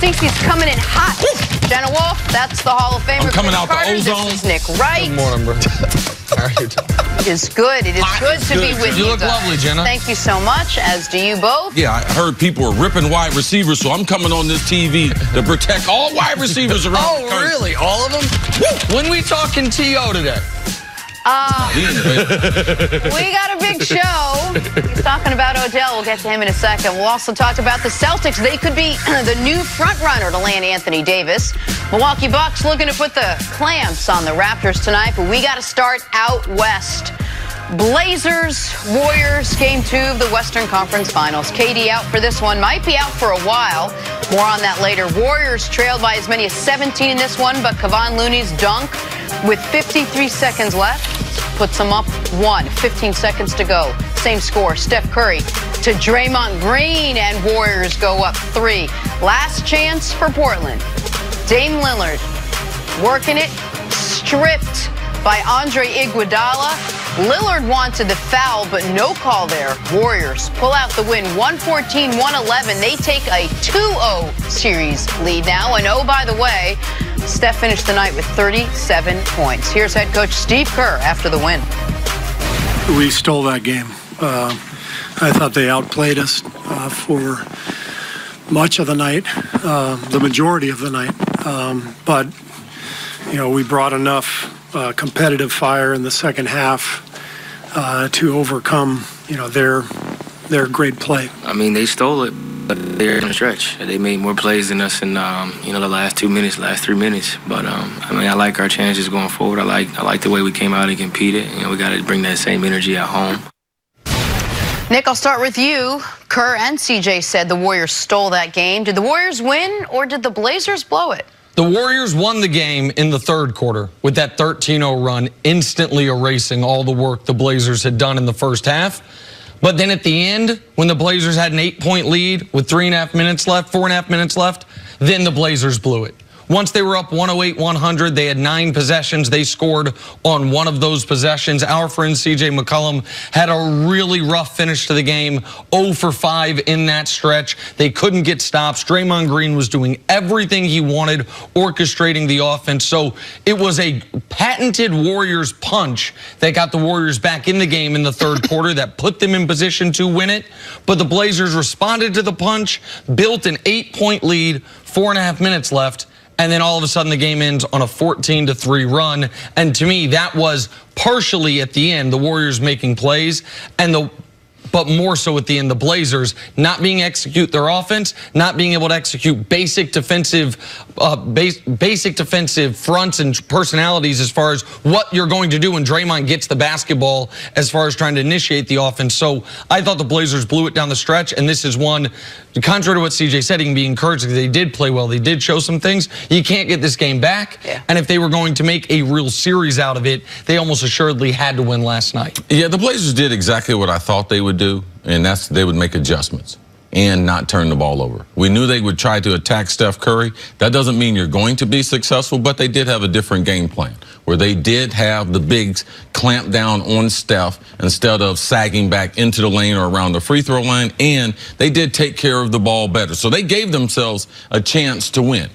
Thinks he's coming in hot. Jenna Wolf, that's the Hall of Famer. I'm coming out Carter. the ozone. This is Nick Wright. Good morning, bro. How are you doing? It is good. It is good to be with you. You look lovely, Jenna. Thank you so much, as do you both. Yeah, I heard people were ripping wide receivers, so I'm coming on this TV to protect all wide receivers around the country. Really? All of them? When we talking TO today? We got a big show. He's talking about Odell. We'll get to him in a second. We'll also talk about the Celtics. They could be the new front runner to land Anthony Davis. Milwaukee Bucks looking to put the clamps on the Raptors tonight, but we got to start out west. Blazers, Warriors, Game 2 of the Western Conference Finals. KD out for this one, might be out for a while. More on that later. Warriors trailed by as many as 17 in this one, but Kevon Looney's dunk with 53 seconds left puts them up 1. 15 seconds to go. Same score. Steph Curry to Draymond Green, and Warriors go up 3. Last chance for Portland. Dame Lillard working it, stripped by Andre Iguodala. Lillard wanted the foul, but no call there. Warriors pull out the win, 114-111. They take a 2-0 series lead now. And oh, by the way, Steph finished the night with 37 points. Here's head coach Steve Kerr after the win. We stole that game. I thought they outplayed us for much of the night, the majority of the night. But, you know, we brought enough competitive fire in the second half to overcome, you know, their great play. I mean, they stole it, but they're in the stretch. They made more plays than us in, you know, the last 2 minutes, last 3 minutes. But I mean, I like our chances going forward. I like the way we came out and competed. You know, we got to bring that same energy at home. Nick, I'll start with you. Kerr and CJ said the Warriors stole that game. Did the Warriors win, or did the Blazers blow it? The Warriors won the game in the third quarter with that 13-0 run, instantly erasing all the work the Blazers had done in the first half. But then at the end, when the Blazers had an 8-point lead with 4.5 minutes left, then the Blazers blew it. Once they were up 108-100, they had 9 possessions. They scored on one of those possessions. Our friend C.J. McCollum had a really rough finish to the game, 0 for 5 in that stretch. They couldn't get stops. Draymond Green was doing everything he wanted, orchestrating the offense. So it was a patented Warriors punch that got the Warriors back in the game in the third quarter that put them in position to win it. But the Blazers responded to the punch, built an 8-point lead, 4.5 minutes left, and then all of a sudden the game ends on a 14-3 run. And to me, that was partially at the end, the Warriors making plays, but more so at the end, the Blazers not being able to execute their offense, not being able to execute basic defensive fronts and personalities as far as what you're going to do when Draymond gets the basketball as far as trying to initiate the offense. So I thought the Blazers blew it down the stretch, and this is one, contrary to what CJ said, he can be encouraged because they did play well. They did show some things. You can't get this game back, and if they were going to make a real series out of it, they almost assuredly had to win last night. Yeah, the Blazers did exactly what I thought they would do, and that's they would make adjustments and not turn the ball over. We knew they would try to attack Steph Curry. That doesn't mean you're going to be successful, but they did have a different game plan where they did have the bigs clamp down on Steph instead of sagging back into the lane or around the free throw line, and they did take care of the ball better. So they gave themselves a chance to win.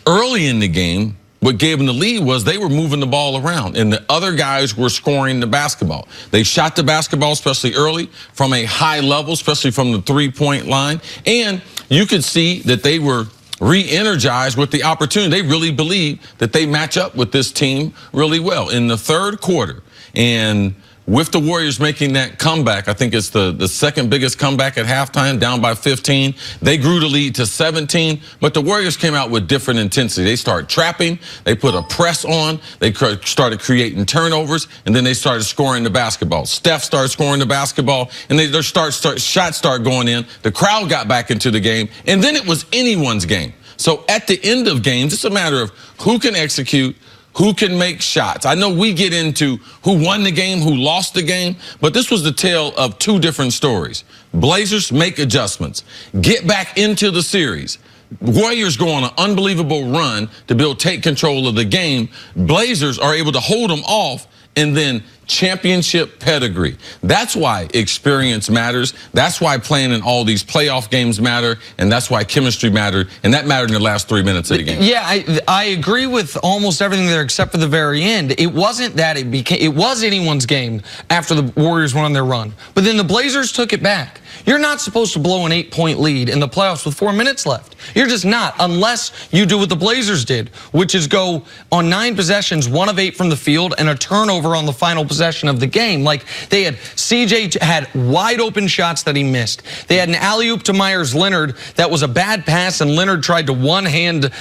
Early in the game, what gave them the lead was they were moving the ball around, and the other guys were scoring the basketball. They shot the basketball, especially early, from a high level, especially from the three-point line. And you could see that they were re-energized with the opportunity. They really believe that they match up with this team really well. In the third quarter, and with the Warriors making that comeback, I think it's the second biggest comeback at halftime, down by 15. They grew the lead to 17, but the Warriors came out with different intensity. They started trapping, they put a press on, they started creating turnovers, and then they started scoring the basketball. Steph started scoring the basketball, and their shots started going in. The crowd got back into the game, and then it was anyone's game. So at the end of games, it's a matter of who can execute, who can make shots. I know we get into who won the game, who lost the game, but this was the tale of two different stories. Blazers make adjustments, get back into the series. Warriors go on an unbelievable run to take control of the game. Blazers are able to hold them off and then championship pedigree. That's why experience matters. That's why playing in all these playoff games matter, and that's why chemistry mattered, and that mattered in the last 3 minutes of the game. Yeah, I agree with almost everything there except for the very end. It wasn't that it was anyone's game after the Warriors went on their run, but then the Blazers took it back. You're not supposed to blow an 8-point lead in the playoffs with 4 minutes left. You're just not, unless you do what the Blazers did, which is go on 9 possessions, 1 of 8 from the field, and a turnover on the final possession of the game. Like, they had CJ had wide open shots that he missed. They had an alley-oop to Myers Leonard that was a bad pass, and Leonard tried to one-hand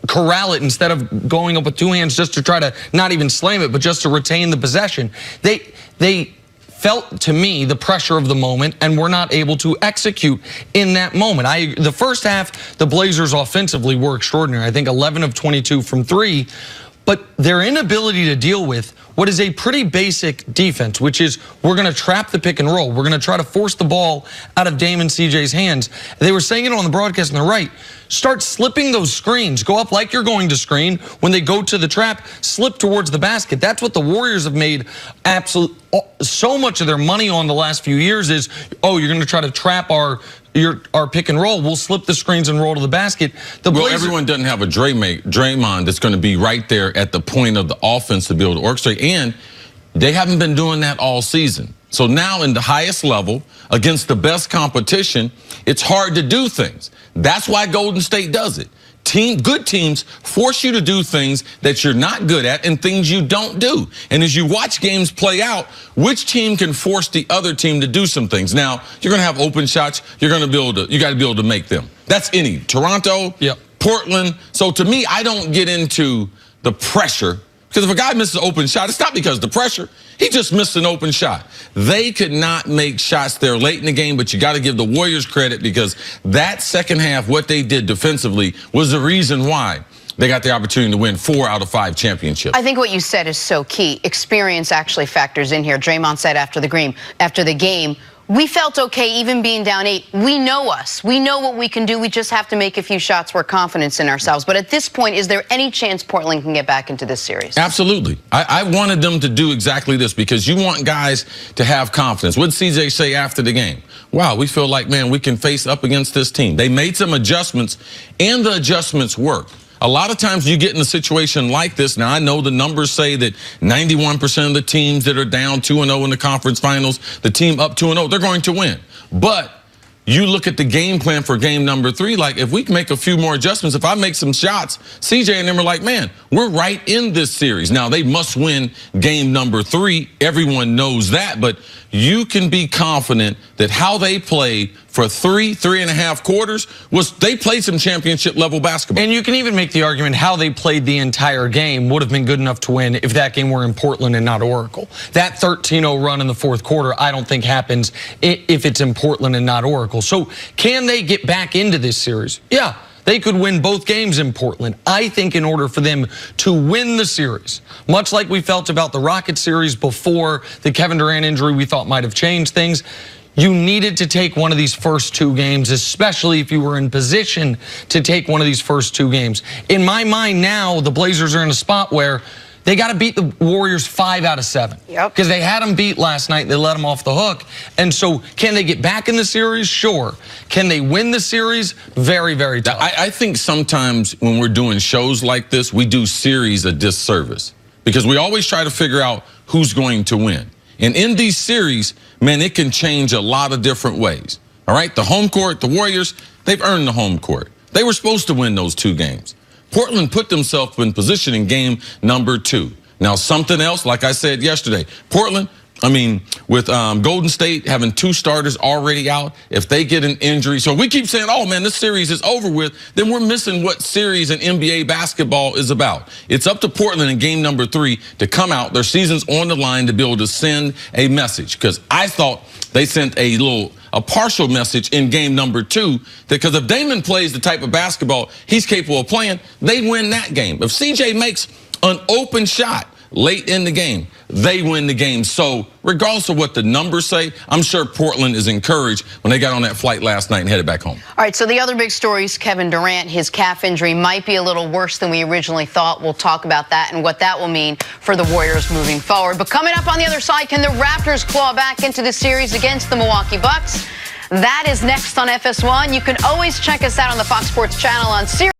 corral it instead of going up with 2 hands just to try to not even slam it, but just to retain the possession. They felt, to me, the pressure of the moment and were not able to execute in that moment. The first half, the Blazers offensively were extraordinary. I think 11 of 22 from 3, but their inability to deal with what is a pretty basic defense, which is we're going to trap the pick and roll. We're going to try to force the ball out of Dame and CJ's hands. They were saying it on the broadcast on the right. Start slipping those screens. Go up like you're going to screen. When they go to the trap, slip towards the basket. That's what the Warriors have made so much of their money on the last few years is, oh, you're going to try to trap our pick and roll. We'll slip the screens and roll to the basket. Well, everyone doesn't have a Draymond that's going to be right there at the point of the offense to be able to orchestrate, and they haven't been doing that all season. So now in the highest level, against the best competition, it's hard to do things. That's why Golden State does it. Good teams force you to do things that you're not good at and things you don't do. And as you watch games play out, which team can force the other team to do some things? Now, you're going to have open shots. You got to be able to make them. That's any. Toronto, Portland. So to me, I don't get into the pressure. Because if a guy misses an open shot, it's not because of the pressure. He just missed an open shot. They could not make shots there late in the game, but you got to give the Warriors credit because that second half, what they did defensively, was the reason why they got the opportunity to win 4 out of 5 championships. I think what you said is so key. Experience actually factors in here. Draymond said after the game, we felt okay even being down 8. We know us. We know what we can do. We just have to make a few shots. We're confident in ourselves. But at this point, is there any chance Portland can get back into this series? Absolutely. I wanted them to do exactly this because you want guys to have confidence. What did CJ say after the game? Wow, we feel like, man, we can face up against this team. They made some adjustments, and the adjustments worked. A lot of times you get in a situation like this. Now, I know the numbers say that 91% of the teams that are down 2-0 in the conference finals, the team up 2-0, they're going to win. But you look at the game plan for game number 3, like if we can make a few more adjustments, if I make some shots, CJ and them are like, man, we're right in this series. Now, they must win game number 3. Everyone knows that, but you can be confident that how they played for 3.5 quarters was they played some championship level basketball. And you can even make the argument how they played the entire game would have been good enough to win if that game were in Portland and not Oracle. That 13-0 run in the fourth quarter, I don't think happens if it's in Portland and not Oracle. So can they get back into this series? Yeah. They could win both games in Portland. I think in order for them to win the series, much like we felt about the Rockets series before the Kevin Durant injury we thought might have changed things, you needed to take one of these first 2 games, especially if you were in position to take one of these first 2 games. In my mind now, the Blazers are in a spot where they got to beat the Warriors 5 out of 7. Yep. Because they had them beat last night. They let them off the hook. And so can they get back in the series? Sure. Can they win the series? Very, very tough. I think sometimes when we're doing shows like this, we do series a disservice. Because we always try to figure out who's going to win. And in these series, man, it can change a lot of different ways. All right? The home court, the Warriors, they've earned the home court. They were supposed to win those 2 games. Portland put themselves in position in game number 2. Now, something else, like I said yesterday, Portland, with Golden State having 2 starters already out, if they get an injury. So we keep saying, oh, man, this series is over with. Then we're missing what series in NBA basketball is about. It's up to Portland in game number 3 to come out. Their season's on the line to be able to send a message. Because I thought they sent a partial message in game number 2, because if Damon plays the type of basketball he's capable of playing, they win that game. If CJ makes an open shot, late in the game, they win the game. So regardless of what the numbers say, I'm sure Portland is encouraged when they got on that flight last night and headed back home. All right, so the other big story is Kevin Durant. His calf injury might be a little worse than we originally thought. We'll talk about that and what that will mean for the Warriors moving forward. But coming up on the other side, can the Raptors claw back into the series against the Milwaukee Bucks? That is next on FS1. You can always check us out on the Fox Sports channel on Sirius.